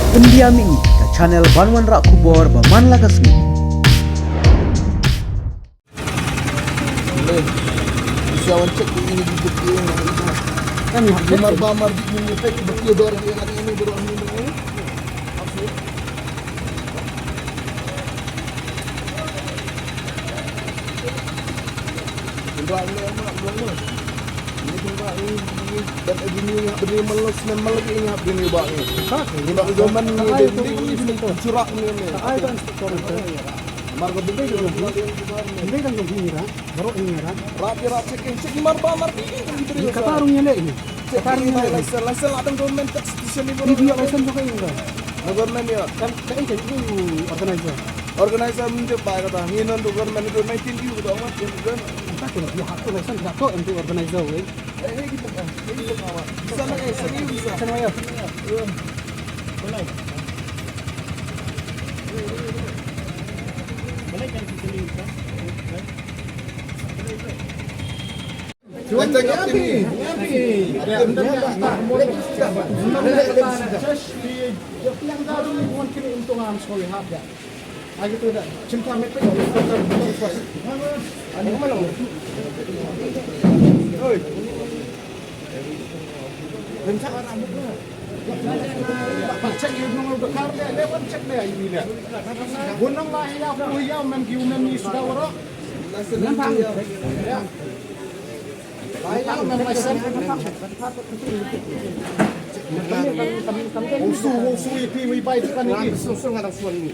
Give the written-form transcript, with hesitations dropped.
Pendiami ke channel Banwan Rak Kubor Baman Lagasmi. Bisa cek ini di bukti ini. Kan marbar di ini fake bukti dor yang hari ini baru ini. Tembak ini apa belum? Ini tembak ini dan ini beri melos memang lagi ini beri bak ni. Ini bak zaman ini curah ni. Ay, kan inspektor itu. Marga benda Hindi kan yung hinira, baru hinira. rapi cek marbar ini diberi. Katarungnya na ini. Katarungnya license ada government tax station ni. Video license juga ini. Government ya. Kan kayak itu organizer. Organizer menjadi kata hinon do government do 19 you do amat kan. Kita kena dia hak license hak untuk organizer we. Gitu kan. Gitu awak. Sana segi bisa. Sana ya. Boleh. Cuman yapi. Yang dari bukan kini untungan sekolah habis. Lagi tu dah cinta meter yo. Ani mana? Oi. Rencana rambut lu. Pak cek you nunggu bekar dia, lewat cek dia ini dia. Gunung lah ya, kuya mem kiumen ni sudah orang. Nampak. Ya. Ayah mem license. Usu itu ibai kan ini. Susu ngadang suan ni.